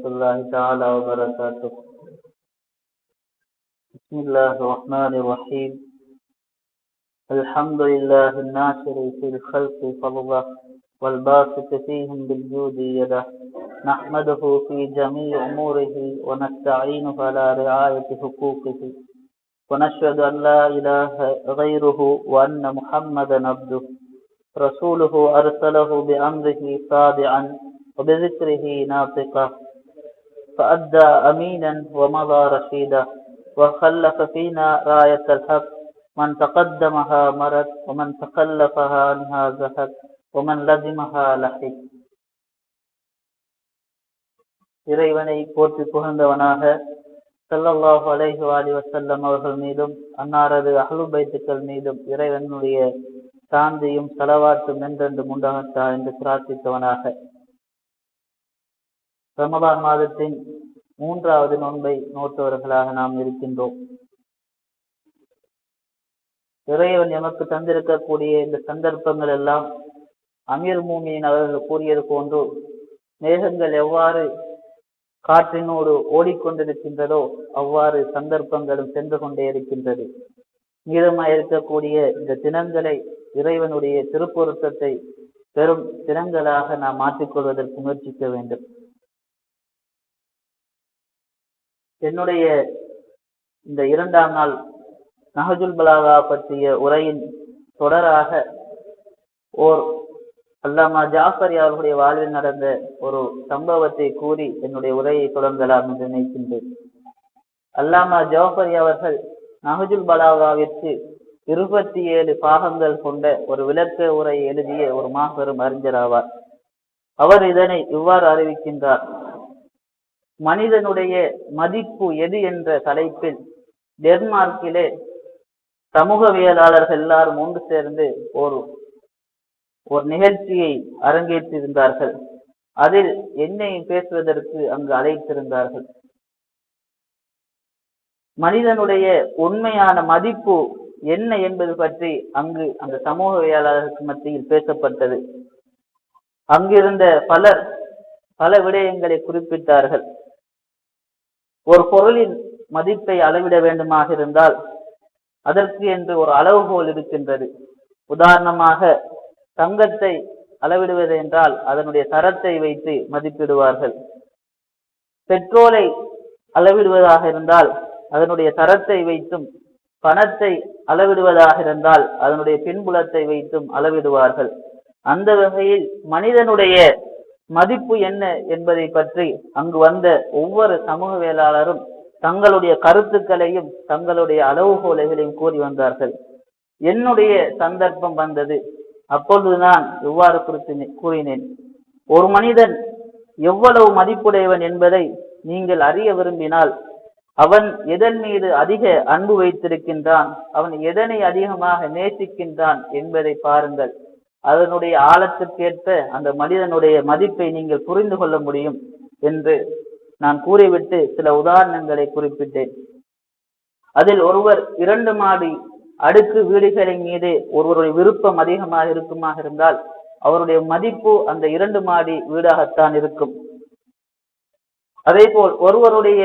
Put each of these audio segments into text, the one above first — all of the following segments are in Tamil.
الله تعالى وبركاته. بسم الله الرحمن الرحيم. الحمد لله الناشر في الخلق فضله والباسط فيهم بالجود يده، نحمده في جميع أموره ونستعينه على رعاية حقوقه، ونشهد أن لا إله غيره وأن محمدا عبده رسوله أرسله بأمره صادعا وبذكره ناطقا، فأدى أمينا ومضى رشيدا، وخلف فينا راية الحق، من تقدمها مرد ومن تخلفها عنها زهد ومن لزمها لحق. இறைவனை போற்றி புகழ்ந்தவனாக ஸல்லல்லாஹு அலைஹி வஸல்லம் அவர்கள் மீதும் அன்னாரது அஹ்லு பைத்துக்கள் மீதும் இறைவனுடைய சாந்தியும் ஸலவாத்தும் என்றென்று உண்டாகட்டா என்று பிரார்த்தித்தவனாக, ரமலான் மாதத்தின் 3வது நோன்பை நோட்டவர்களாக நாம் இருக்கின்றோம். இறைவன் எமக்கு தந்திருக்கக்கூடிய இந்த சந்தர்ப்பங்கள் எல்லாம் அமீர் மூமினின் அவர்கள் கூறியது போன்று மேகங்கள் எவ்வாறு காற்றினோடு ஓடிக்கொண்டிருக்கின்றதோ அவ்வாறு சந்தர்ப்பங்களும் சென்று கொண்டே இருக்கின்றது. மீதமாய் இருக்கக்கூடிய இந்த தினங்களை இறைவனுடைய திருப்பொருத்தத்தை பெரும் தினங்களாக நாம் மாற்றிக்கொள்வதற்கு முயற்சிக்க வேண்டும். என்னுடைய இந்த 2ஆம் நாள் நஹஜுல் பலாகா பற்றிய உரையின் தொடராக ஓர் அல்லாமா ஜாஃபரி அவர்களுடைய வாழ்வில் நடந்த ஒரு சம்பவத்தை கூறி என்னுடைய உரையை தொடங்கலாம் என்று நினைக்கின்றேன். அல்லாமா ஜாஃபரி அவர்கள் நஹஜுல் பலாகாவிற்கு 27 பாகங்கள் கொண்ட ஒரு விளக்க உரையை எழுதிய ஒரு மாபெரும் அறிஞர் ஆவார். அவர் இதனை இவ்வாறு அறிவிக்கின்றார். மனிதனுடைய மதிப்பு எது என்ற தலைப்பில் டென்மார்க்கிலே சமூகவியலாளர்கள் எல்லாரும் ஒன்று சேர்ந்து ஒரு நிகழ்ச்சியை அரங்கேற்றிருந்தார்கள். அதில் என்னையும் பேசுவதற்கு அங்கு அழைத்திருந்தார்கள். மனிதனுடைய உண்மையான மதிப்பு என்ன என்பது பற்றி அங்கு அந்த சமூகவியலாளர்களுக்கு மத்தியில் பேசப்பட்டது. அங்கிருந்த பலர் பல விடயங்களை குறிப்பிட்டார்கள். ஒரு பொருளின் மதிப்பை அளவிட வேண்டுமாக இருந்தால் அதற்கு என்று ஒரு அளவுகோல் இருக்கின்றது. உதாரணமாக தங்கத்தை அளவிடுவது என்றால் அதனுடைய தரத்தை வைத்து மதிப்பிடுவார்கள். பெட்ரோலை அளவிடுவதாக இருந்தால் அதனுடைய தரத்தை வைத்தும், பணத்தை அளவிடுவதாக இருந்தால் அதனுடைய பின்புலத்தை வைத்தும் அளவிடுவார்கள். அந்த வகையில் மனிதனுடைய மதிப்பு என்ன என்பதை பற்றி அங்கு வந்த ஒவ்வொரு சமூகவியலாளரும் தங்களுடைய கருத்துக்களையும் தங்களுடைய அளவுகோலைகளையும் கூறி வந்தார்கள். என்னுடைய சந்தர்ப்பம் வந்தது. அப்பொழுது நான் இவ்வாறு கூறினேன். ஒரு மனிதன் எவ்வளவு மதிப்புடையவன் என்பதை நீங்கள் அறிய விரும்பினால் அவன் எதன் மீது அதிக அன்பு வைத்திருக்கின்றான், அவன் எதனை அதிகமாக நேசிக்கின்றான் என்பதை பாருங்கள். அதனுடைய ஆழத்திற்கேற்ப அந்த மனிதனுடைய மதிப்பை நீங்கள் புரிந்து கொள்ள முடியும் என்று நான் கூறிவிட்டு சில உதாரணங்களை குறிப்பிட்டேன். அதில் ஒருவர் 2 மாடி அடுக்கு வீடுகளின் மீது ஒருவருடைய விருப்பம் அதிகமாக இருக்குமாக இருந்தால் அவருடைய மதிப்பு அந்த 2 மாடி வீடாகத்தான் இருக்கும். அதே போல் ஒருவருடைய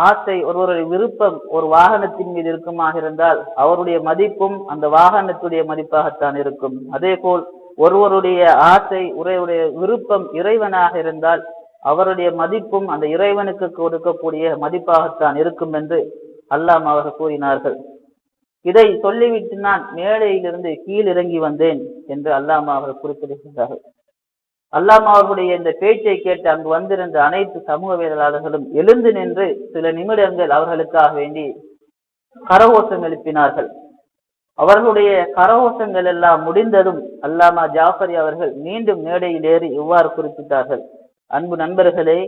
ஆசை, ஒருவருடைய விருப்பம் ஒரு வாகனத்தின் மீது இருக்குமாக இருந்தால் அவருடைய மதிப்பும் அந்த வாகனத்துடைய மதிப்பாகத்தான் இருக்கும். அதே போல் ஒருவருடைய ஆசை, ஒருவருடைய விருப்பம் இறைவனாக இருந்தால் அவருடைய மதிப்பும் அந்த இறைவனுக்கு கொடுக்கக்கூடிய மதிப்பாகத்தான் இருக்கும் என்று அல்லாமா அவர்கள் கூறினார்கள். இதை சொல்லிவிட்டு நான் மேடையிலிருந்து கீழ் இறங்கி வந்தேன் என்று அல்லாமா அவர்கள் குறிப்பிடுகின்றார்கள். அல்லாமா அவர்களுடைய இந்த பேச்சை கேட்டு அங்கு வந்திருந்த அனைத்து சமூகவியலாளர்களும் எழுந்து நின்று சில நிமிடங்கள் அவர்களுக்காக வேண்டி கரகோஷம் எழுப்பினார்கள். அவர்களுடைய கரகோஷங்கள் எல்லாம் முடிந்ததும் அல்லாமா ஜாஃபரி அவர்கள் மீண்டும் மேடையில் ஏறி இவ்வாறு குறிப்பிட்டார்கள். அன்பு நண்பர்களே,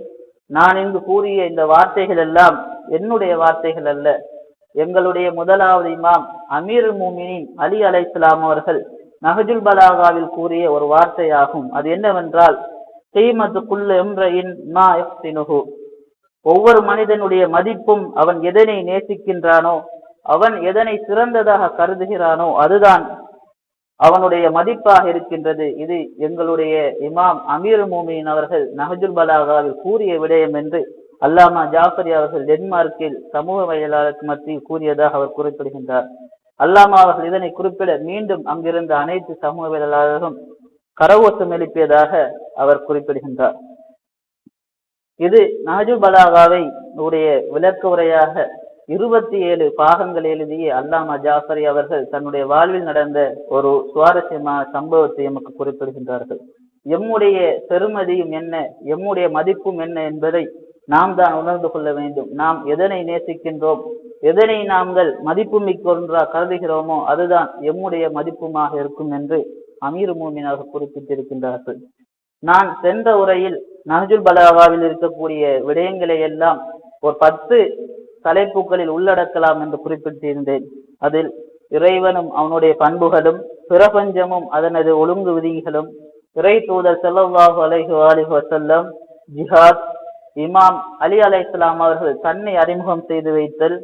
நான் இங்கு கூறிய இந்த வார்த்தைகள் எல்லாம் என்னுடைய வார்த்தைகள் அல்ல. எங்களுடைய முதலாவது இமாம் அமீருல் மூமினீன் அலி அலைஹிஸ்ஸலாம் அவர்கள் நஹஜுல் பலாகாவில் கூறிய ஒரு வார்த்தையாகும். அது என்னவென்றால், கீமத்து குல்லு இம்ரஇன் மா யஹ்சினுஹு, ஒவ்வொரு மனிதனுடைய மதிப்பும் அவன் எதனை நேசிக்கின்றானோ, அவன் எதனை சிறந்ததாக கருதுகிறானோ அதுதான் அவனுடைய மதிப்பாக இருக்கின்றது. இது எங்களுடைய இமாம் அமீர் மோமின் அவர்கள் நஹ்ஜுல் பலாகாவில் கூறிய விடயம் என்று அல்லாமா ஜாஃபரி அவர்கள் டென்மார்க்கில் சமூக வயலாளருக்கு மத்தியில் கூறியதாக அவர் குறிப்பிடுகின்றார். அல்லாமா அவர்கள் இதனை குறிப்பிட மீண்டும் அங்கிருந்த அனைத்து சமூக வயலாளர்களும் கரகோஷம் எழுப்பியதாக அவர் குறிப்பிடுகின்றார். இது நஹ்ஜுல் பலாகாவை உடைய விளக்க உரையாக 27 பாகங்கள் எழுதிய அல்லாமா ஜாஃபரி அவர்கள் தன்னுடைய வாழ்வில் நடந்த ஒரு சுவாரஸ்யமான சம்பவத்தை எமக்கு குறிப்பிடுகின்றார்கள். எம்முடைய பெருமதியும் என்ன, எம்முடைய மதிப்பும் என்ன என்பதை நாம் தான் உணர்ந்து கொள்ள வேண்டும். நாம் எதனை நேசிக்கின்றோம், எதனை நாங்கள் மதிப்பு மிக்க ஒன்றா கருதுகிறோமோ அதுதான் எம்முடைய மதிப்புமாக இருக்கும் என்று அமீர் மோமினாக குறிப்பிட்டிருக்கின்றார்கள். நான் சென்ற உரையில் நஹ்ஜுல் பலாகாவில் இருக்கக்கூடிய விடயங்களை எல்லாம் ஒரு 10 தலைப்புகளில் உள்ளடக்கலாம் என்று குறிப்பிட்டிருந்தேன். அதில் இறைவனும் அவனுடைய பண்புகளும், பிரபஞ்சமும் அதனது ஒழுங்கு விதிகளும், இறை தூதர் ஸல்லல்லாஹு அலைஹி வஸல்லம், ஜிஹாத், இமாம் அலி அலைஹிஸ்ஸலாம் அவர்கள் தன்னை அறிமுகம் செய்து வைத்தல்,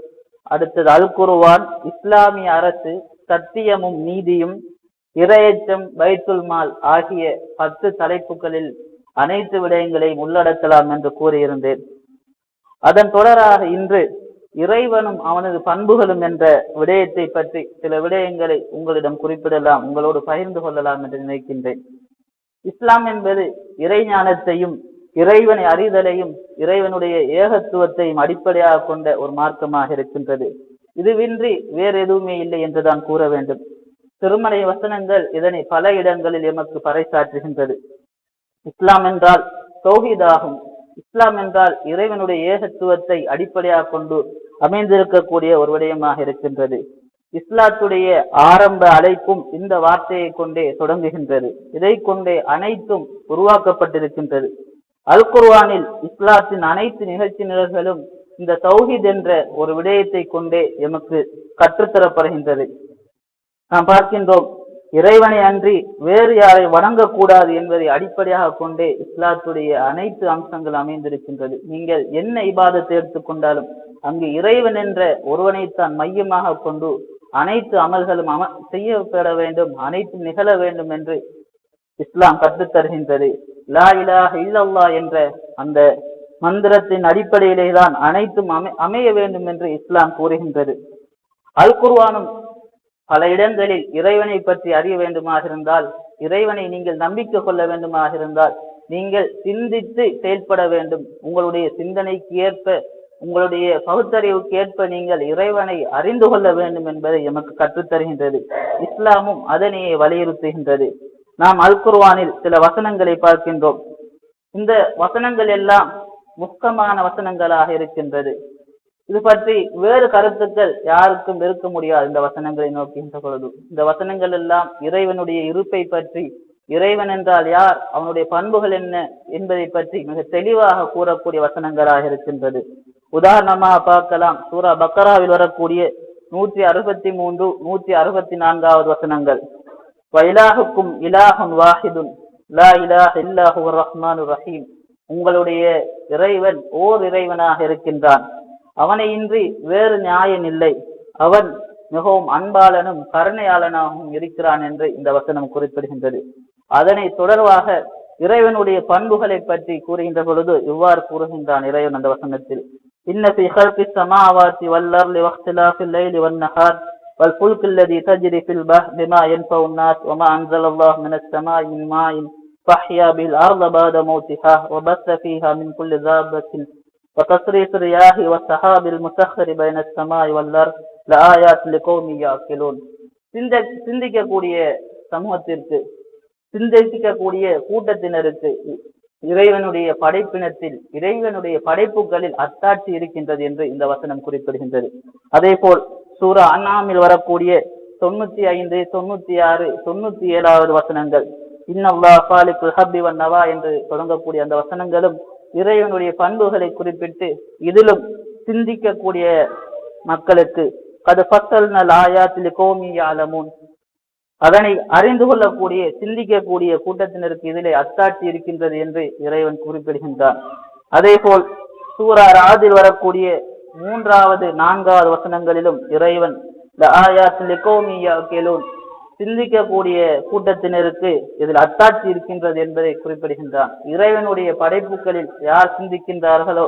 அடுத்தது அல் குர்ஆன், இஸ்லாமிய அரசு, சத்தியமும் நீதியும், இரையச்சம், பைத்துல் மால் ஆகிய 10 தலைப்புகளில் அனைத்து விடயங்களையும் உள்ளடக்கலாம் என்று கூறியிருந்தேன். அதன் தொடராக இன்று இறைவனும் அவனது பண்புகளும் என்ற விடயத்தை பற்றி சில விடயங்களை உங்களிடம் குறிப்பிடலாம், உங்களோடு பகிர்ந்து கொள்ளலாம் என்று நினைக்கின்றேன். இஸ்லாம் என்பது இறைஞானத்தையும் இறைவனை அறிதலையும் இறைவனுடைய ஏகத்துவத்தையும் அடிப்படையாக கொண்ட ஒரு மார்க்கமாக இருக்கின்றது. இதுவின்றி வேறு எதுவுமே இல்லை என்றுதான் கூற வேண்டும். திருமலை வசனங்கள் இதனை பல இடங்களில் எமக்கு பறைசாற்றுகின்றது. இஸ்லாம் என்றால் தௌஹீதாகும். இஸ்லாம் என்றால் இறைவனுடைய ஏகத்துவத்தை அடிப்படையாக கொண்டு அமைந்திருக்கக்கூடிய ஒரு விடயமாக இருக்கின்றது. இஸ்லாத்துடைய ஆரம்ப அழைப்பும் இந்த வார்த்தையை கொண்டே தொடங்குகின்றது. இதை கொண்டே அனைத்தும் உருவாக்கப்பட்டிருக்கின்றது. அல் குர்ஆனில் இஸ்லாத்தின் அனைத்து நிகழ்ச்சி நிரல்களும் இந்த தௌஹீத் என்ற ஒரு விடயத்தை கொண்டே எமக்கு கற்றுத்தரப்படுகின்றது. நாம் பார்க்கின்றோம், இறைவனை அன்றி வேறு யாரை வணங்கக்கூடாது என்பதை அடிப்படையாக கொண்டே இஸ்லாத்துடைய அனைத்து அம்சங்கள் அமைந்திருக்கின்றது. நீங்கள் என்ன இபாதத்தை எடுத்துக்கொண்டாலும் அங்கு இறைவன் என்ற ஒருவனைத்தான் மையமாக கொண்டு அனைத்து அமல்களும் செய்யப்பட வேண்டும், அனைத்தும் நிகழ வேண்டும் என்று இஸ்லாம் கற்றுத்தருகின்றது. லா இலாஹ இல்லல்லாஹ் என்ற அந்த மந்திரத்தின் அடிப்படையிலே தான் அனைத்தும் அமைய வேண்டும் என்று இஸ்லாம் கூறுகின்றது. அல் குர்ஆனும் பல இடங்களில் இறைவனை பற்றி அறிய வேண்டுமாக இருந்தால், இறைவனை நீங்கள் நம்பிக்கை கொள்ள வேண்டுமாக இருந்தால் நீங்கள் சிந்தித்து செயல்பட வேண்டும். உங்களுடைய சிந்தனைக்கு ஏற்ப, உங்களுடைய பகுத்தறிவுக்கு ஏற்ப நீங்கள் இறைவனை அறிந்து கொள்ள வேண்டும் என்பதை எமக்கு கற்றுத்தருகின்றது. இஸ்லாமும் அதனையே வலியுறுத்துகின்றது. நாம் அல் குர்ஆனில் சில வசனங்களை பார்க்கின்றோம். இந்த வசனங்கள் எல்லாம் முக்கியமான வசனங்களாக இருக்கின்றது. இது பற்றி வேறு கருத்துக்கள் யாருக்கும் இருக்க முடியாது. இந்த வசனங்களை நோக்கின்ற பொழுது இந்த வசனங்கள் எல்லாம் இறைவனுடைய இருப்பை பற்றி, இறைவன் என்றால் யார், அவனுடைய பண்புகள் என்ன என்பதை பற்றி மிக தெளிவாக கூறக்கூடிய வசனங்களாக இருக்கின்றது. உதாரணமாக பார்க்கலாம், சூரா பக்கராவில் வரக்கூடிய 163, 164 வசனங்கள். வயிலாஹுக்கும் இலாஹுன் வாஹிதுன் லா இலாஹ இல்லா ஹுவர் ரஹ்மானுர் ரஹீம். உங்களுடைய இறைவன் ஓர் இறைவனாக இருக்கின்றான், அவனை இன்றி வேறு நியாயம் இல்லை, அவன் மிகவும் அன்பாளனும் கருணையாளனாகவும் இருக்கிறான் என்று இந்த வசனம் குறிப்பிடுகின்றது. அதனை தொடர்பாக இறைவனுடைய பண்புகளை பற்றி கூறுகின்ற பொழுது இவ்வாறு கூறுகின்றான் இறைவன் அந்த வசனத்தில், இன்ன ஃபீ ஹல்கிஸ் ஸமாவாத்தி வல் அர்லி வக்திலாஃபில் லைலி வன் நஹார் வல் ஃபுல்கில் லதீ தஜ்ரி ஃபில் பஹ்ரி பிமா யன்ஃபஉன் நாஸ் வமா அன்ஸலல்லாஹு மினஸ் ஸமாஇ மின் மாஇன் ஃபஹ்யா பில் அர்த பஅத மௌத்திஹா வபஸ்ஸ ஃபீஹா மின் குல்லி தாபத்தின் وتصريف الرياح والسحاب المسخر بين السماء والأرض لآيات لقوم يعقلون. சிந்திக்கக்கூடிய சமூகத்திற்கு, சிந்திக்கக்கூடிய கூட்டத்தினருக்கு இறைவனுடைய படைப்பினத்தில், இறைவனுடைய படைப்புகளில் அத்தாட்சி இருக்கின்றது என்று இந்த வசனம் குறிப்பிடுகின்றது. அதே போல் சூரா அன்ஆமில் வரக்கூடிய 95, 96, 97 வசனங்கள், இன்னல்லாஹ் ஃபாலிகுல் ஹப்பி வன் நவா என்று தொடங்கக்கூடிய அந்த வசனங்களும் இறைவனுடைய பண்புகளை குறிப்பிட்டு இதிலும் சிந்திக்கக்கூடிய மக்களுக்கு கது ஃபஸ்ஸல்னல் ஆயாத்தி லிகௌமி யஅலமூன், அதனை அறிந்து கொள்ளக்கூடிய சிந்திக்கக்கூடிய கூட்டத்தினருக்கு இதிலே அத்தாட்சி இருக்கின்றது என்று இறைவன் குறிப்பிடுகின்றான். அதே போல் சூரா ராதில் வரக்கூடிய 3, 4 வசனங்களிலும் இறைவன் ஆயாத்தி லிகௌமி யஅகிலூன், சிந்திக்கக்கூடிய கூட்டத்தினருக்கு இதில் அத்தாட்சி இருக்கின்றது என்பதை குறிப்பிடுகின்றான். இறைவனுடைய படைப்புகளில் யார் சிந்திக்கின்றார்களோ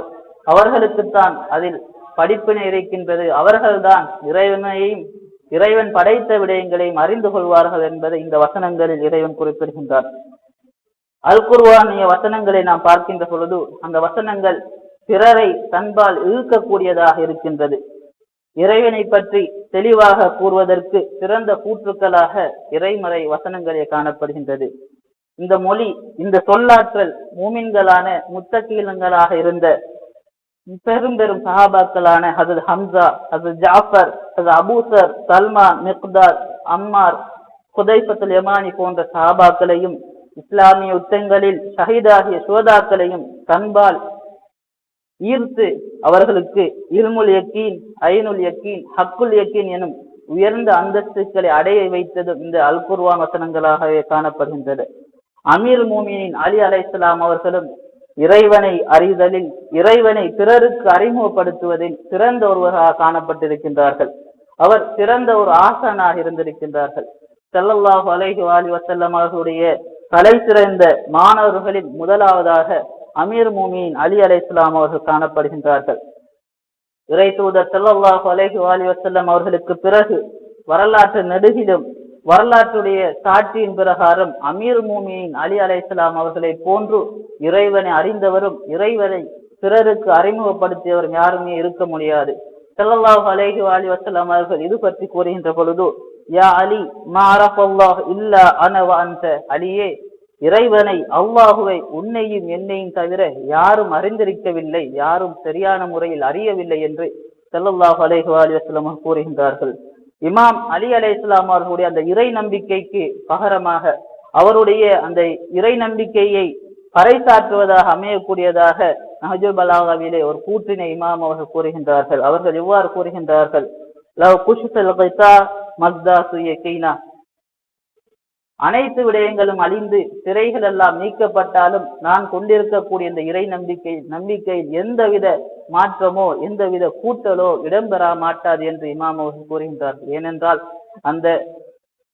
அவர்களுக்குத்தான் அதில் படிப்பினை இருக்கின்றது. அவர்கள்தான் இறைவன் படைத்த விடயங்களையும் அறிந்து கொள்வார்கள் என்பதை இந்த வசனங்களில் இறைவன் குறிப்பிடுகின்றார். அல் குர்ஆனிய வசனங்களை நாம் பார்க்கின்ற பொழுது அந்த வசனங்கள் பிறரை தன்பால் இழுக்கக்கூடியதாக இருக்கின்றது. இறைவனை பற்றி தெளிவாக கூறுவதற்கு சிறந்த கூற்றுக்களாக இறைமறை வசனங்களே காணப்படுகின்றது. இந்த மொழி, இந்த சொல்லாற்றல் மூமின்களான முத்தகீலங்களாக இருந்த பெரும் பெரும் சஹாபாக்களான ஹஜ்ரத் ஹம்சா, ஹஜ்ரத் ஜாஃபர், ஹஜ்ரத் அபூசர், சல்மான், மிக்தாத், அம்மார், ஹுதைஃபத்துல் யமானி போன்ற சஹாபாக்களையும் இஸ்லாமிய யுத்தங்களில் ஷஹீதாகிய சுஹதாக்களையும் தன்பால் ஈர்த்து அவர்களுக்கு இல்முல் யக்கீன், ஐனுல் யக்கீன், ஹக்குல் யக்கீன் எனும் உயர்ந்த அந்தஸ்துக்களை அடைய வைத்தது இந்த அல் குர்ஆன் வசனங்களாகவே காணப்படுகின்றது. அமீர் மூமினின் அலி அலைஹிஸ்ஸலாம் அவர்களும் இறைவனை அறிதலில், இறைவனை பிறருக்கு அறிமுகப்படுத்துவதில் சிறந்த ஒருவராக காணப்பட்டிருக்கின்றார்கள். அவர் சிறந்த ஒரு ஆசானாக இருந்திருக்கின்றார்கள். ஸல்லல்லாஹு அலைஹி வஸல்லம் அவர்களுடைய தலை சிறந்த மாணவர்களில் முதலாவதாக அமீர் மூமின் அலி அலைஹிஸ்ஸலாம் அவர்கள் காணப்படுகின்றார்கள். இறை தூதர் ஸல்லல்லாஹு அலைஹி வஸல்லம் அவர்களுக்கு பிறகு வரலாற்று நெடுகிலும் வரலாற்றுடைய சாட்சியின் பிரகாரம் அமீர் மூமின் அலி அலைஹிஸ்ஸலாம் அவர்களை போன்று இறைவனை அறிந்தவரும் இறைவனை பிறருக்கு அறிமுகப்படுத்தியவரும் யாருமே இருக்க முடியாது. ஸல்லல்லாஹு அலைஹி வஸல்லம் அவர்கள் இது பற்றி கூறுகின்ற பொழுது, யா அலி மா அரஃபல்லாஹ் இல்லா அன வ அன்த, அலியே, இறைவனை அல்லாஹுவை உன்னையும் என்னையும் தவிர யாரும் அறிந்திருக்கவில்லை, யாரும் சரியான முறையில் அறியவில்லை என்று ஸல்லல்லாஹு அலைஹி வஸல்லம் கூறுகின்றார்கள். இமாம் அலி அலைஹிஸ்ஸலாம் அவர்களுடைய அந்த இறை நம்பிக்கைக்கு பகரமாக அவருடைய அந்த இறை நம்பிக்கையை பறைசாற்றுவதாக அமையக்கூடியதாக நஹ்ஜுல் பலாகாவிலே ஒரு கூற்றினை இமாம் அவர்கள் கூறுகின்றார்கள். அவர்கள் இவ்வாறு கூறுகின்றார்கள், லவ் குஷ்ஃபல் கிதா மக்தாசு யகீனா, அனைத்து விடயங்களும் அழிந்து திரைகள் எல்லாம் நீக்கப்பட்டாலும் நான் கொண்டிருக்கக்கூடிய இந்த இறை நம்பிக்கையில் எந்தவித மாற்றமோ எந்தவித கூட்டலோ இடம்பெற மாட்டாது என்று இமாம் அவர்கள் கூறுகின்றார்கள். ஏனென்றால் அந்த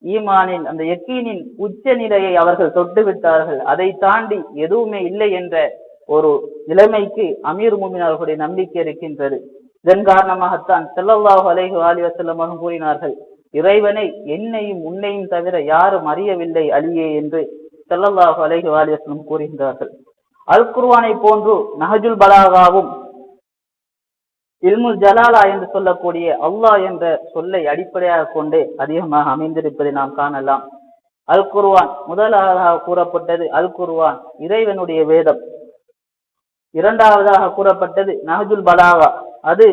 ஈமானின் அந்த யக்கீனின் உச்ச நிலையை அவர்கள் தொட்டுவிட்டார்கள். அதை தாண்டி எதுவுமே இல்லை என்ற ஒரு நிலைமைக்கு அமீர் மூமின் அவர்களுடைய நம்பிக்கை இருக்கின்றது. இதன் காரணமாகத்தான் ஸல்லல்லாஹு அலைஹி வஸல்லம் அவர்கள் கூறினார்கள், இறைவனை என்னையும் உன்னையும் தவிர யாரும் அறியவில்லை அலியே என்று ஸல்லல்லாஹு அலைஹி வஸல்லம் கூறுகின்றார்கள். அல் குர்ஆனை போன்று நஹ்ஜுல் பலாகாவும் இல்முல் ஜலாலா என்று சொல்லக்கூடிய அல்லாஹ் என்ற சொல்லை அடிப்படையாக கொண்டு அதிகமாக அமைந்திருப்பதை நாம் காணலாம். அல் குர்ஆன் முதலாவதாக கூறப்பட்டது அல் குர்ஆன் இறைவனுடைய வேதம். இரண்டாவதாக கூறப்பட்டது நஹ்ஜுல் பலாகா, அது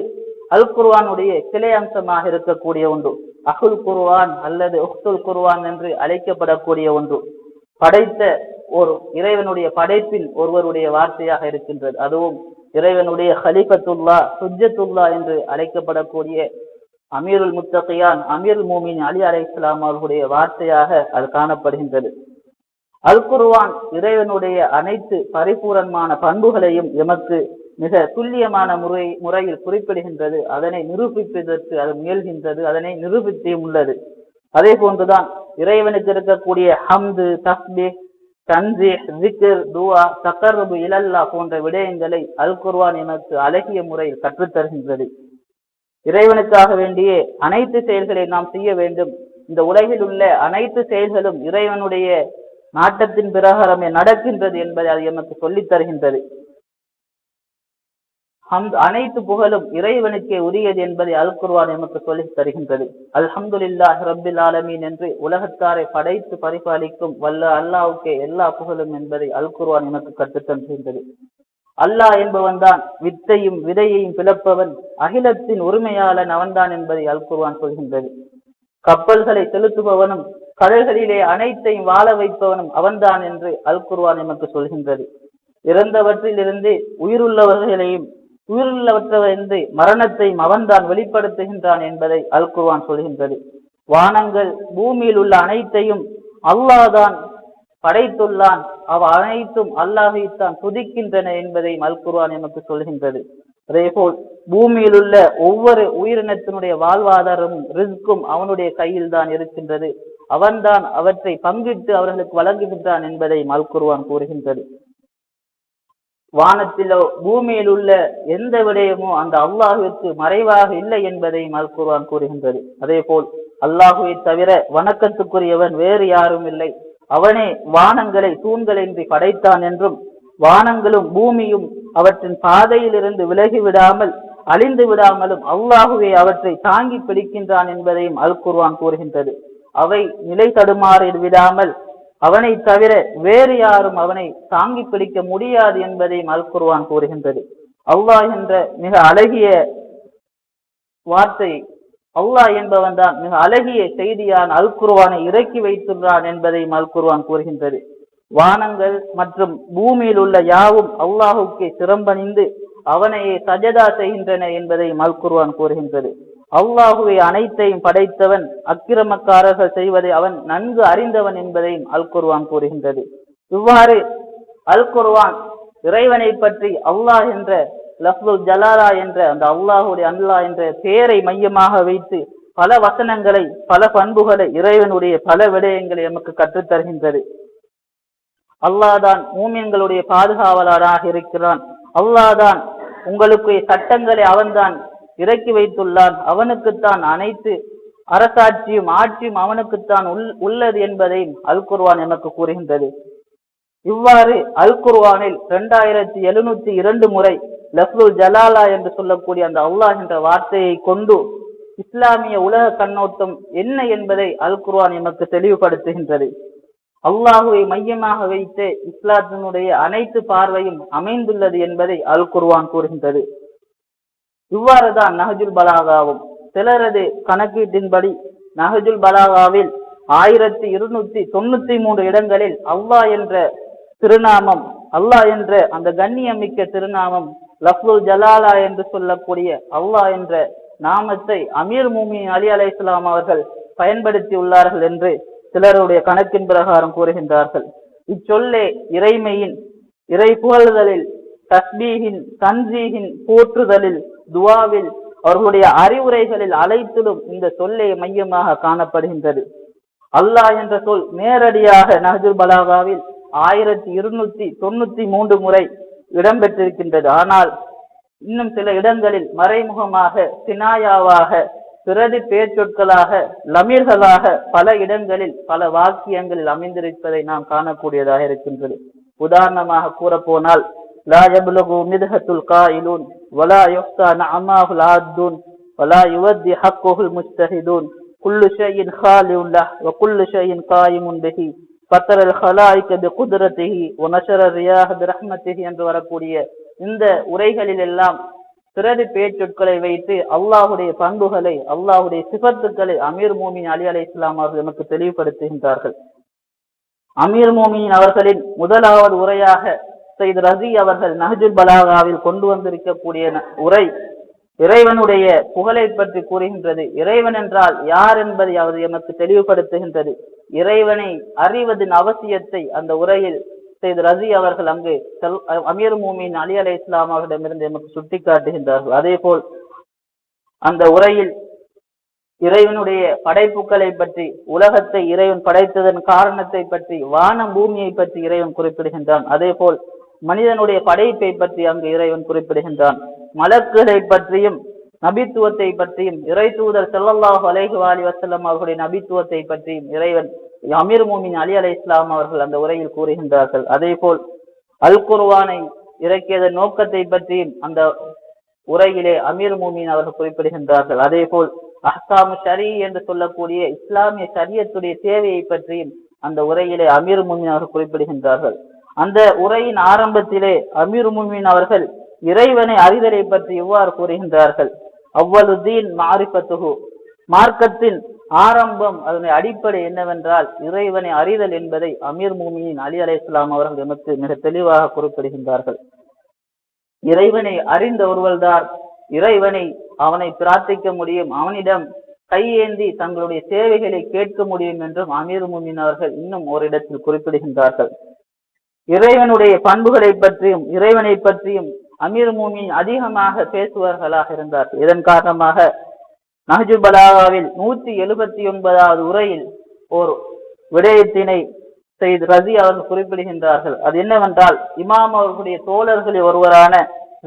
அல் குர்ஆனுடைய கிளை அம்சமாக இருக்கக்கூடிய ஒன்று. அஹுல் குர்ஆன் அல்லது உஹ்துல் குர்ஆன் என்று அழைக்கப்படக்கூடிய ஒன்று படைத்த ஒரு இறைவனுடைய படைப்பில் ஒருவருடைய வார்த்தையாக இருக்கின்றது. அதுவும் இறைவனுடைய ஹலீஃபத்துல்லா, ஹுஜ்ஜத்துல்லா என்று அழைக்கப்படக்கூடிய அமீருல் முத்தகியான் அமீருல் மூமின் அலி அலைஹிஸ்ஸலாம் அவர்களுடைய வார்த்தையாக அது காணப்படுகின்றது. அல் குர்ஆன் இறைவனுடைய அனைத்து பரிபூரணமான பண்புகளையும் எமக்கு மிக துல்லியமான முறையில் குறிப்பிடுகின்றது. அதனை நிரூபிப்பதற்கு அது முயல்கின்றது, அதனை நிரூபித்தியும் உள்ளது. அதே போன்றுதான் இறைவனுக்கு இருக்கக்கூடிய ஹம்து, தஸ்பீஹ், தன்ஸீஹ், ஸிக்ர், துஆ, தகர்ருபு இலல்லாஹ் போன்ற விடயங்களை அல் குர்ஆன் எமக்கு அழகிய முறையில் கற்றுத்தருகின்றது. இறைவனுக்காக வேண்டிய அனைத்து செயல்களை நாம் செய்ய வேண்டும். இந்த உலகில் உள்ள அனைத்து செயல்களும் இறைவனுடைய நாட்டத்தின் பிரகாரமே நடக்கின்றது என்பதை அது எமக்கு சொல்லித் தருகின்றது. அனைத்து புகழும் இறைவனுக்கே உரியது என்பதை அல் குர்ஆன் எமக்கு சொல்லித் தருகின்றது. அல்ஹம்துலில்லாஹி ரப்பில் ஆலமீன் என்று உலகத்தாரை படைத்து பரிபாலிக்கும் வல்ல அல்லாஹ்வுக்கே எல்லா புகழும் என்பதை அல் குர்ஆன் எமக்கு கற்றுத் தருகின்றது. அல்லாஹ் என்பவன் தான் வித்தையும் விதையையும் பிளப்பவன், அகிலத்தின் உரிமையாளன் அவன்தான் என்பதை அல் குர்ஆன் சொல்கின்றது. கப்பல்களை செலுத்துபவனும் கடல்களிலே அனைத்தையும் வாழ வைப்பவனும் அவன்தான் என்று அல் குர்ஆன் எமக்கு சொல்கின்றது. இறந்தவற்றிலிருந்து உயிருள்ளவர்களையும் உயிருள்ளவற்றிலிருந்து மரணத்தையும் அவன்தான் வெளிப்படுத்துகின்றான் என்பதை அல் குர்ஆன் சொல்கின்றது. வானங்கள் பூமியில் உள்ள அனைத்தையும் அல்லாஹ் தான் படைத்துள்ளான், அவ அனைத்தும் அல்லாஹைத்தான் துதிக்கின்றன என்பதையும் அல் குர்ஆன் எமக்கு சொல்கின்றது. அதேபோல் பூமியில் உள்ள ஒவ்வொரு உயிரினத்தினுடைய வாழ்வாதாரமும் ரிஸ்கும் அவனுடைய கையில் தான் இருக்கின்றது. அவன்தான் அவற்றை பங்கிட்டு அவர்களுக்கு வழங்குகின்றான் என்பதை அல் குர்ஆன் கூறுகின்றது. வானத்திலோ பூமியில் உள்ள எந்த விடயமோ அந்த அல்லாஹுவிற்கு மறைவாக இல்லை என்பதையும் அல் குர்ஆன் கூறுகின்றது. அதே போல் அல்லாஹுவை தவிர வணக்கத்துக்குரியவன் வேறு யாரும் இல்லை, அவனே வானங்களை தூண்களின்றி படைத்தான் என்றும் வானங்களும் பூமியும் அவற்றின் பாதையில் இருந்து விலகி விடாமல் அழிந்து விடாமலும் அல்லாஹுவே அவற்றை தாங்கி பிடிக்கின்றான் என்பதையும் அல் குர்ஆன் கூறுகின்றது. அவை நிலை தடுமாறி விடாமல் அவனை தவிர வேறு யாரும் அவனை தாங்கி பிடிக்க முடியாது என்பதையும் அல் குர்ஆன் கூறுகின்றது. அல்லாஹ் என்ற மிக அழகிய வார்த்தை, அல்லாஹ் என்பவன் தான் மிக அழகிய செய்தியான அல் குர்ஆனை இறக்கி வைத்துள்ளான் என்பதையும் அல் குர்ஆன் கூறுகின்றது. வானங்கள் மற்றும் பூமியில் உள்ள யாவும் அல்லாஹுக்கே சிரம்பணிந்து அவனையே சஜதா செய்கின்றன என்பதையும் அல் குர்ஆன் கூறுகின்றது. அல்லாஹுவை அனைத்தையும் படைத்தவன், அக்கிரமக்காரர்கள் செய்வதை அவன் நன்கு அறிந்தவன் என்பதையும் அல் குர்ஆன் கூறுகின்றது. இவ்வாறு அல் குர்ஆன் இறைவனை பற்றி அல்லாஹ் என்ற லஃப்துல் ஜலாலா என்ற அந்த அல்லாஹ் என்ற பெயரை மையமாக வைத்து பல வசனங்களை, பல பண்புகளை, இறைவனுடைய பல விடயங்களை நமக்கு கற்றுத் தருகின்றது. அல்லாஹ் தான் மூமின்களுடைய பாதுகாவலராக இருக்கிறான். அல்லாஹ் தான் உங்களுக்கு சட்டங்களை அவன்தான் இறக்கி வைத்துள்ளான். அவனுக்குத்தான் அனைத்து அரசாட்சியும் ஆட்சியும் அவனுக்குத்தான் உள்ளது என்பதையும் அல் குர்ஆன் நமக்கு கூறுகின்றது. இவ்வாறு அல் குர்ஆனில் 2702 முறை லஃப்துல் ஜலாலா என்று சொல்லக்கூடிய அந்த அல்லாஹ் என்ற வார்த்தையை கொண்டு இஸ்லாமிய உலக கண்ணோட்டம் என்ன என்பதை அல் குர்ஆன் நமக்கு தெளிவுபடுத்துகின்றது. அல்லாஹுவை மையமாக வைத்து இஸ்லாத்தினுடைய அனைத்து பார்வையும் அமைந்துள்ளது என்பதை அல் குர்ஆன் கூறுகின்றது. இவ்வாறுதான் நஹ்ஜுல் பலாகாவும். சிலரது கணக்கீட்டின்படி நஹ்ஜுல் பலாகாவில் 1293 இடங்களில் அல்லாஹ் என்ற திருநாமம், அல்லாஹ் என்ற அந்த கண்ணியமிக்க திருநாமம் லஃப்துல் ஜலாலா என்று சொல்லக்கூடிய அல்லாஹ் என்ற நாமத்தை அமீர் முஃமினீன் அலி அலைஹிஸ்ஸலாம் அவர்கள் பயன்படுத்தி உள்ளார்கள் என்று சிலருடைய கணக்கின் பிரகாரம் கூறுகின்றார்கள். இச்சொல்லே இறைமையின், இறை புகழ்தலில், தஸ்பீஹின், தன்சீஹின், போற்றுதலில், துவாவில், அவர்களுடைய அறிவுரைகளில் அனைத்திலும் இந்த சொல்லை மையமாக காணப்படுகின்றது. அல்லாஹ் என்ற சொல் நேரடியாக நஹ்ஜுல் பலாகாவில் 1293 முறை இடம்பெற்றிருக்கின்றது. ஆனால் இன்னும் சில இடங்களில் மறைமுகமாக, சினாயாவாக, பிரதி பேச்சொற்களாக, லமீர்களாக பல இடங்களில் பல வாக்கியங்களில் அமைந்திருப்பதை நாம் காணக்கூடியதாக இருக்கின்றது. உதாரணமாக கூறப்போனால் லா யப்லுகு மித்ஹத்துல் காயிலூன் வலா யுஹ்ஸா நஅமாஹுல் ஆத்தூன் வலா யுவத்தி ஹக்குஹுல் முஜ்தஹிதூன் குல்லு ஷைஇன் காலிஉன் லஹ் வ குல்லு ஷைஇன் காயிமுன் பிஹி ஃபத்தரல் ஹலாயிக பிகுத்ரத்திஹி வ நஷர ரியாஹ பிரஹ்மத்திஹி என்று வரக்கூடிய இந்த உரைகளில் எல்லாம் பிரதி பேச்சொற்களை வைத்து அல்லாஹுடைய பண்புகளை, அல்லாஹுடைய சிஃபத்துக்களை அமீர் முஃமினீன் அலி அலைஹிஸ்ஸலாம் அவர்கள் நமக்கு தெளிவுபடுத்துகின்றார்கள். அமீர் முஃமினீன் அவர்களின் முதலாவது உரையாக சையத் ரஸி அவர்கள் நஹ்ஜுல் பலாகாவில் கொண்டு வந்திருக்கக்கூடிய உரை இறைவனுடைய புகழை பற்றி கூறுகின்றது. இறைவன் என்றால் யார் என்பதை அவர் எமக்கு தெளிவுபடுத்துகின்றது. இறைவனை அறிவதன் அவசியத்தை அந்த உரையில் சையத் ரஸி அவர்கள் அங்கு அமீர் முஃமினீன் அலி அலைஹிஸ்ஸலாம் அவர்களிடமிருந்து எமக்கு சுட்டி காட்டுகின்றார்கள். அதே போல் அந்த உரையில் இறைவனுடைய படைப்புகளை பற்றி, உலகத்தை இறைவன் படைத்ததன் காரணத்தை பற்றி, வானம் பூமியை பற்றி இறைவன் குறிப்பிடுகின்றான். அதே போல் மனிதனுடைய படைப்பை பற்றி அங்கு இறைவன் குறிப்பிடுகின்றான். மலக்குகளை பற்றியும் நபித்துவத்தை பற்றியும், இறை தூதர் ஸல்லல்லாஹு அலைஹி வஸல்லம் அவர்களுடைய நபித்துவத்தை பற்றியும் இறைவன் அமீர் முஃமினீன் அலி அலைஹிஸ்ஸலாம் அவர்கள் அந்த உரையில் கூறுகின்றார்கள். அதே போல் அல் குர்ஆனை இறக்கியதன் நோக்கத்தை பற்றியும் அந்த உரையிலே அமீர் முஃமினீன் அவர்கள் குறிப்பிடுகின்றார்கள். அதே போல் அஹ்காமு ஷரீ என்று சொல்லக்கூடிய இஸ்லாமிய ஷரியத்துடைய தேவையை பற்றியும் அந்த உரையிலே அமீர் முஃமினீன் அவர்கள் குறிப்பிடுகின்றார்கள். அந்த உரையின் ஆரம்பத்திலே அமீர் முஃமினீன் அவர்கள் இறைவனை அறிதலை பற்றி எவ்வாறு கூறுகின்றார்கள்? அவ்வளு தீன் மாரிஃபத்துஹு, மார்க்கத்தின் ஆரம்பம், அதனுடைய அடிப்படை என்னவென்றால் இறைவனை அறிதல் என்பதை அமீர் முஃமினீன் அலி அலைஹிஸ்ஸலாம் அவர்கள் நமக்கு மிக தெளிவாக குறிப்பிடுகின்றார்கள். இறைவனை அறிந்த ஒருவர்தான் இறைவனை அவனை பிரார்த்திக்க முடியும், அவனிடம் கையேந்தி தங்களுடைய சேவைகளை கேட்க முடியும் என்றும் அமீர் முஃமினீன் அவர்கள் இன்னும் ஒரு இடத்தில் குறிப்பிடுகின்றார்கள். இறைவனுடைய பண்புகளை பற்றியும் இறைவனை பற்றியும் அமீர் முஃமினீன் அதிகமாக பேசுபவர்களாக இருந்தார்கள். இதன் காரணமாக நஹ்ஜுல் பலாகாவில் 179வது உரையில் ஒரு விடயத்தினை செய்து ரசி அவர்கள் குறிப்பிடுகின்றார்கள். அது என்னவென்றால், இமாம் அவர்களுடைய தோழர்களில் ஒருவரான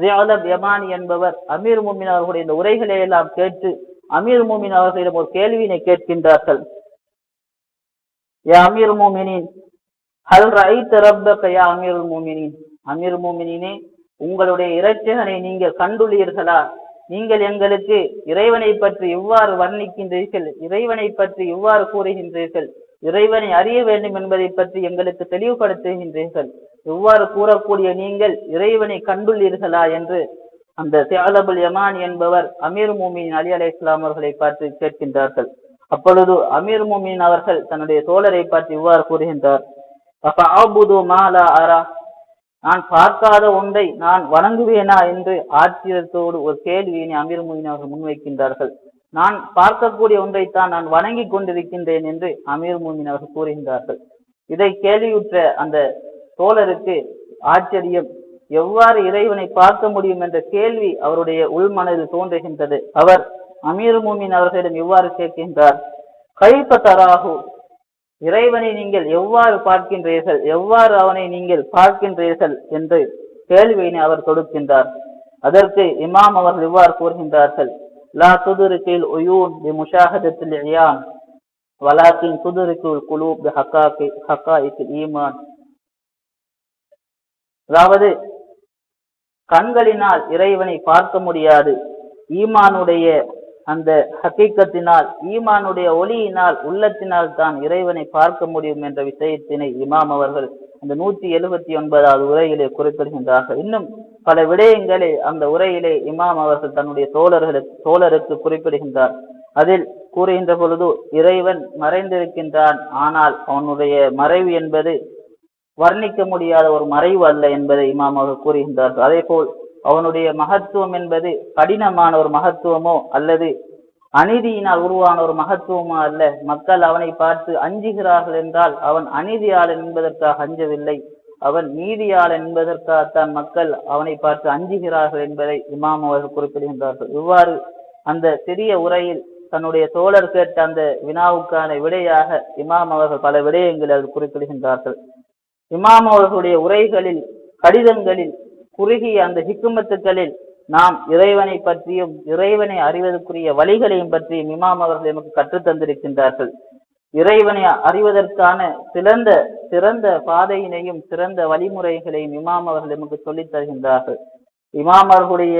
ரியாலப் யமானி என்பவர் அமீர் முமின் அவர்களுடைய இந்த உரைகளை எல்லாம் கேட்டு அமீர் முமின் அவர்களிடம் ஒரு கேள்வியினை கேட்கின்றார்கள். யா அமீர் முமினின் ஹல் ரஐத ரப்பக யா அமீர் முமினின், அமீர் முமினினே, உங்களுடைய இரட்சகனை நீங்கள் கண்டுள்ளீர்களா? நீங்கள் எங்களுக்கு இறைவனை பற்றி இவ்வாறு வர்ணிக்கின்றீர்கள், இறைவனை பற்றி இவ்வாறு கூறுகின்றீர்கள், இறைவனை அறிய வேண்டும் என்பதை பற்றி எங்களுக்கு தெளிவுபடுத்துகின்றீர்கள். இவ்வாறு கூறக்கூடிய நீங்கள் இறைவனை கண்டுள்ளீர்களா என்று அந்த ஸஅலபுல் யமானி என்பவர் அமீர் முஃமினீன் அலி அலைஹிஸ்ஸலாம் அவர்களை பார்த்து கேட்கின்றார்கள். அப்பொழுது அமீர் முஃமினீன் அவர்கள் தன்னுடைய தோழரை பார்த்து இவ்வாறு கூறுகின்றார், அஃபஅபுது மா லா அரா, நான் பார்க்காத ஒன்றை நான் வணங்குவேனா என்று ஆச்சரியத்தோடு ஒரு கேள்வியினை அமீர் முஃமினீன் அவர்கள் முன்வைக்கின்றார்கள். நான் பார்க்கக்கூடிய ஒன்றைத்தான் நான் வணங்கி கொண்டிருக்கின்றேன் என்று அமீர் முஃமினீன் அவர்கள் கூறுகின்றார்கள். இதை கேள்வியுற்ற அந்த தோழருக்கு ஆச்சரியம், எவ்வாறு இறைவனை பார்க்க முடியும் என்ற கேள்வி அவருடைய உள்மனதில் தோன்றுகின்றது. அவர் அமீர் முஃமினீன் அவர்களிடம் இவ்வாறு கேட்கின்றார், கைஃப தராஹு, இறைவனை நீங்கள் எவ்வாறு பார்க்கின்றீர்கள், எவ்வாறு அவனை நீங்கள் பார்க்கின்றீர்கள் என்று கேள்வியினை அவர் தொடுக்கின்றார். அதற்கு இமாம் அவர்கள் இவ்வாறு கூறுகின்றார்கள், லா துதுரிகில் உயூன் பி முஷாஹதத்தில் இயான் வலாக்கின் துதுரிகுல் குலூப் பி ஹகாயிகில் ஈமான். அதாவது, கண்களினால் இறைவனை பார்க்க முடியாது, ஈமானுடைய அந்த ஹக்கீக்கத்தினால், ஈமானுடைய ஒளியினால், உள்ளத்தினால் தான் இறைவனை பார்க்க முடியும் என்ற விஷயத்தினை இமாம் அவர்கள் அந்த 179வது உரையிலே குறிப்பிடுகின்றார்கள். இன்னும் பல விடயங்களை அந்த உரையிலே இமாம் அவர்கள் தன்னுடைய தோழருக்கு குறிப்பிடுகின்றார். அதில் கூறுகின்ற பொழுது, இறைவன் மறைந்திருக்கின்றான், ஆனால் அவனுடைய மறைவு என்பது வர்ணிக்க முடியாத ஒரு மறைவு அல்ல என்பதை இமாம் அவர்கள் கூறுகின்றார்கள். அதே போல் அவனுடைய மகத்துவம் என்பது கடினமான ஒரு மகத்துவமோ அல்லது அநீதியினால் உருவான ஒரு மகத்துவமோ அல்ல. மக்கள் அவனை பார்த்து அஞ்சுகிறார்கள் என்றால் அவன் அநீதியாளன் என்பதற்காக அஞ்சவில்லை, அவன் நீதியாளன் என்பதற்காகத்தான் மக்கள் அவனை பார்த்து அஞ்சுகிறார்கள் என்பதை இமாம் அவர்கள் குறிப்பிடுகின்றார்கள். இவ்வாறு அந்த சிறிய உரையில் தன்னுடைய தோழர் கேட்ட அந்த வினாவுக்கான விடையாக இமாம் அவர்கள் பல விடயங்களை அதில் குறிப்பிடுகின்றார்கள். இமாம் அவர்களுடைய உரைகளில், கடிதங்களில், குறுகிய அந்த ஹிக்குமத்துக்களில் நாம் இறைவனை பற்றியும் இறைவனை அறிவதற்குரிய வழிகளையும் பற்றியும் இமாம் அவர்கள் நமக்கு கற்றுத் தந்திருக்கின்றார்கள். இறைவனை அறிவதற்கான சிறந்த பாதையினையும் சிறந்த வழிமுறைகளையும் இமாம் அவர்கள் நமக்கு சொல்லித் தருகின்றார்கள். இமாம் அவர்களுடைய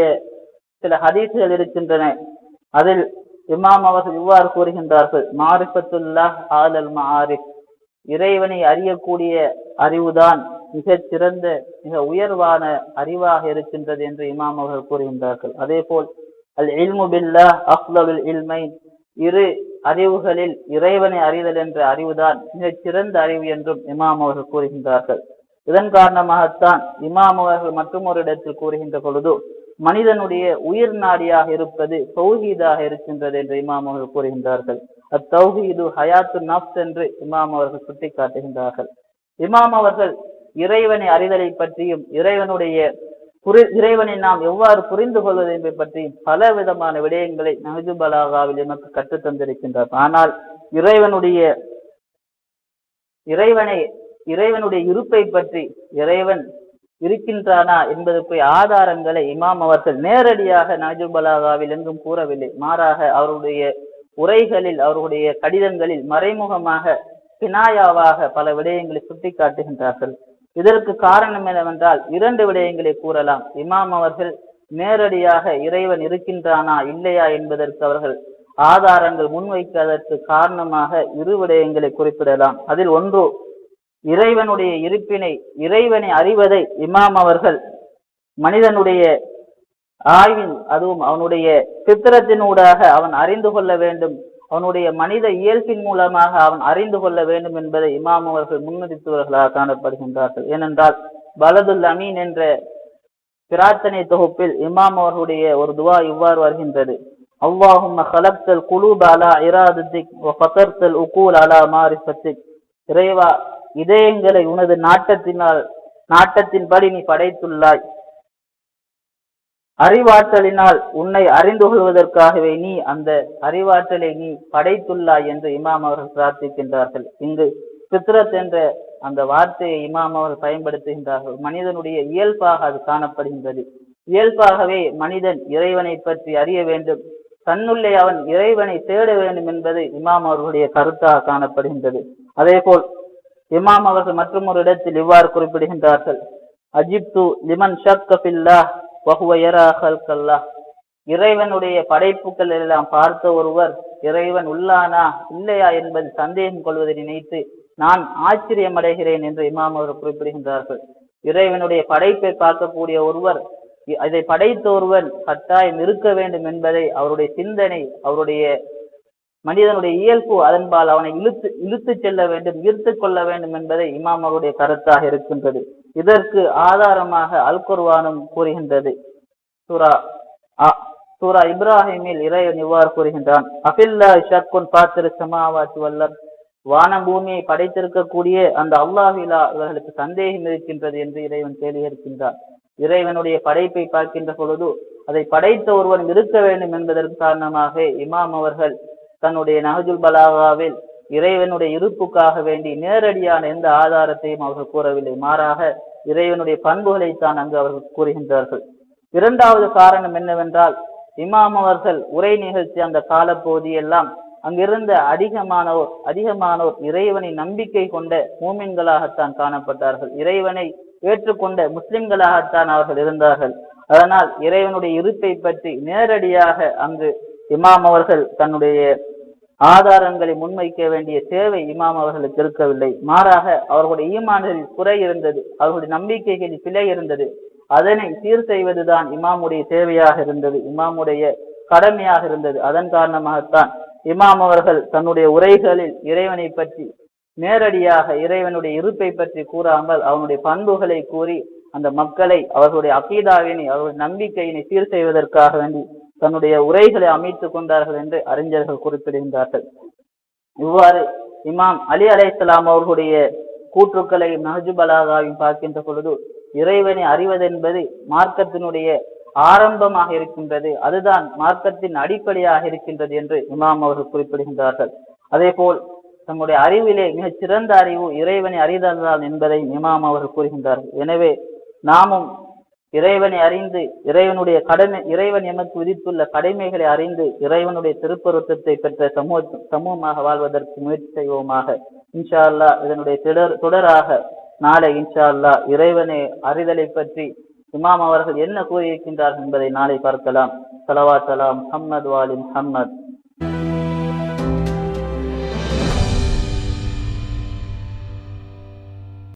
சில ஹதீஸ்கள் இருக்கின்றன. அதில் இமாம் அவர்கள் இவ்வாறு கூறுகின்றார்கள், மாரிஃபத்துல்லாஹ் ஆலல் மஆரிஃப், இறைவனை அறியக்கூடிய அறிவுதான் மிகச் சிறந்த மிக உயர்வான அறிவாக இருக்கின்றது என்று இமாம் அவர்கள் கூறுகின்றார்கள். அதே போல் அல் இல்மு பில்லாஹ் அஃலலுல் இல்மைன், இரு அறிவுகளில் இறைவனை அறிதல் என்ற அறிவுதான் மிகச் சிறந்த அறிவு என்றும் இமாம் அவர்கள் கூறுகின்றார்கள். இதன் காரணமாகத்தான் இமாம் அவர்கள் மற்றும் ஒரு இடத்தில் கூறுகின்ற பொழுது, மனிதனுடைய உயிர் நாடியாக இருப்பது தௌஹீதாக இருக்கின்றது என்று இமாம் அவர்கள் கூறுகின்றார்கள். அத்தௌஹீது ஹயாத்து நஃப்ஸ் என்று இமாம் அவர்கள் சுட்டி காட்டுகின்றார்கள். இமாம் அவர்கள் இறைவனை அறிதலை பற்றியும் இறைவனை நாம் எவ்வாறு புரிந்து கொள்வது என்பதை பற்றியும் பல விதமான விடயங்களை நஹ்ஜு பலாகாவில் நமக்கு கற்றுத் தந்திருக்கின்றார். ஆனால் இறைவனுடைய இருப்பை பற்றி, இறைவன் இருக்கின்றானா என்பதற்கு ஆதாரங்களை இமாம் அவர்கள் நேரடியாக நஹ்ஜு பலாகாவில் எங்கும் கூறவில்லை. மாறாக அவருடைய உரைகளில், அவருடைய கடிதங்களில் மறைமுகமாக கினாயாவாக பல விடயங்களை சுட்டி காட்டுகின்றார்கள். இதற்கு காரணம் என்னவென்றால், 2 விடயங்களை கூறலாம். இமாம் அவர்கள் நேரடியாக இறைவன் இருக்கின்றானா இல்லையா என்பதற்கு அவர்கள் ஆதாரங்கள் முன்வைப்பதற்கு காரணமாக 2 விடயங்களை குறிப்பிடலாம். அதில் ஒன்று, இறைவனுடைய இருப்பினை, இறைவனை அறிவதை இமாம் அவர்கள் மனிதனுடைய ஆய்வின், அதுவும் அவனுடைய சித்திரத்தினூடாக அவன் அறிந்து கொள்ள வேண்டும், அவனுடைய மனித இயல்பின் மூலமாக அவன் அறிந்து கொள்ள வேண்டும் என்பதை இமாம் அவர்கள் முன்னிறுத்துவர்களாக காணப்படுகின்றார்கள். ஏனென்றால் பலதுல் அமீன் என்ற பிரார்த்தனை தொகுப்பில் இமாம் அவர்களுடைய ஒரு துவா இவ்வாறு வருகின்றது, அல்லாஹும்ம கலக்தல் குலூப அலா இராதத்திக் வ ஃபதர்தல் உகூல் அலா மாரிஃபத்திக், இறைவா, இதயங்களை உனது நாட்டத்தின்படி நீ படைத்துள்ளாய், அறிவாற்றலினால் உன்னை அறிந்து கொள்வதற்காகவே நீ அந்த அறிவாற்றலை நீ படைத்துள்ளாய் என்று இமாம் அவர்கள் பிரார்த்திக்கின்றார்கள். இங்கு பித்ரத் என்ற அந்த வார்த்தையை இமாம் அவர்கள் பயன்படுத்துகின்றார்கள். மனிதனுடைய இயல்பாக அது காணப்படுகின்றது. இயல்பாகவே மனிதன் இறைவனை பற்றி அறிய வேண்டும், தன்னுள்ளே அவன் இறைவனை தேட வேண்டும் என்பது இமாம் அவர்களுடைய கருத்தாக காணப்படுகின்றது. அதே போல் இமாம் அவர்கள் மற்றும் ஒரு இடத்தில் இவ்வாறு குறிப்பிடுகின்றார்கள், அஜிப்து லிமன் ஷக்க ஃபில்லாஹ் வஹுவ யரா ஹல்கல்லாஹ். இறைவனுடைய படைப்புகள் எல்லாம் பார்த்த ஒருவர் இறைவன் உள்ளானா இல்லையா என்பது சந்தேகம் கொள்வதை நினைத்து நான் ஆச்சரியம் அடைகிறேன் என்று இமாம் அவர்கள் குறிப்பிடுகின்றார்கள். இறைவனுடைய படைப்பை பார்க்கக்கூடிய ஒருவர், அதை படைத்த ஒருவன் கட்டாயம் இருக்க வேண்டும் என்பதை அவருடைய சிந்தனை, அவருடைய மனிதனுடைய இயல்பு அதன்பால் அவனை இழுத்து செல்ல வேண்டும், ஈர்த்து கொள்ள வேண்டும் என்பதை இமாம் அவருடைய கருத்தாக இருக்கின்றது. இதற்கு ஆதாரமாக அல் குர்ஆனும் கூறுகின்றது. சூரா இப்ராஹிமில் இறைவன் இவ்வாறு கூறுகின்றான், அஃபில்லா ஷக்குன் பாத்திர சமாவாத்தி வல்லர். வானம் பூமியை படைத்திருக்கக்கூடிய அந்த அல்லாஹ்விலா இவர்களுக்கு சந்தேகம் இருக்கின்றது என்று இறைவன் கேள்வி இருக்கின்றார். இறைவனுடைய படைப்பை பார்க்கின்ற பொழுது அதை படைத்த ஒருவன் இருக்க வேண்டும் என்பதற்கு காரணமாக இமாம் அவர்கள் தன்னுடைய நஹ்ஜுல் பலாகாவில் இறைவனுடைய இருப்புக்காக வேண்டி நேரடியான எந்த ஆதாரத்தையும் அவர்கள் கூறவில்லை, மாறாக இறைவனுடைய பண்புகளைத்தான் அங்கு அவர்கள் கூறுகின்றார்கள். இரண்டாவது காரணம் என்னவென்றால், இமாம் அவர்கள் உரை நிகழ்ச்சி அந்த காலப்பகுதியெல்லாம் அங்கிருந்த அதிகமானோர் இறைவனை நம்பிக்கை கொண்ட மூமின்களாகத்தான் காணப்பட்டார்கள், இறைவனை ஏற்றுக்கொண்ட முஸ்லிம்களாகத்தான் அவர்கள் இருந்தார்கள். அதனால் இறைவனுடைய இருப்பை பற்றி நேரடியாக அங்கு இமாம் அவர்கள் தன்னுடைய ஆதாரங்களை முன்வைக்க வேண்டிய தேவை இமாம் அவர்களுக்கு இருக்கவில்லை. மாறாக அவர்களுடைய ஈமான்களில் குறை இருந்தது, அவர்களுடைய நம்பிக்கைகளில் பிழை இருந்தது. அதனை சீர் செய்வதுதான் இமாமுடைய தேவையாக இருந்தது, இமாமுடைய கடமையாக இருந்தது. அதன் காரணமாகத்தான் இமாம் அவர்கள் தன்னுடைய உரைகளில் இறைவனை பற்றி நேரடியாக இறைவனுடைய இருப்பை பற்றி கூறாமல் அவனுடைய பண்புகளை கூறி அந்த மக்களை அவர்களுடைய அகீதாவினை, அவர்களுடைய நம்பிக்கையினை சீர் செய்வதற்காக வேண்டி தன்னுடைய உரைகளை அமைத்துக் கொண்டார்கள் என்று அறிஞர்கள் குறிப்பிடுகின்றார்கள். இவ்வாறு இமாம் அலி அலைஹிஸ்ஸலாம் அவர்களுடைய கூற்றுக்களை நஹ்ஜுல் பலாகாவையும் பார்க்கின்ற பொழுது, இறைவனை அறிவதென்பது மார்க்கத்தினுடைய ஆரம்பமாக இருக்கின்றது, அதுதான் மார்க்கத்தின் அடிப்படையாக இருக்கின்றது என்று இமாம் அவர்கள் குறிப்பிடுகின்றார்கள். அதே போல் நம்முடைய அறிவிலே மிகச் சிறந்த அறிவு இறைவனை அறிதல்தான் என்பதை இமாம் அவர்கள் கூறுகின்றார்கள். எனவே நாமும் இறைவனை அறிந்து இறைவனுடைய இறைவன் எமக்கு விதித்துள்ள கடமைகளை அறிந்து இறைவனுடைய திருப்பொருத்தத்தை பெற்ற சமூகமாக வாழ்வதற்கு முயற்சி செய்வோமாக. இன்ஷா அல்லாஹ் இதனுடைய தொடராக நாளை இன்ஷா அல்லாஹ் இறைவனை அறிதலை பற்றி இமாம் அவர்கள் என்ன கூறியிருக்கின்றார்கள் என்பதை நாளை பார்க்கலாம். ஸலவாத் அலா முஹம்மத் வ ஆலி முஹம்மத்.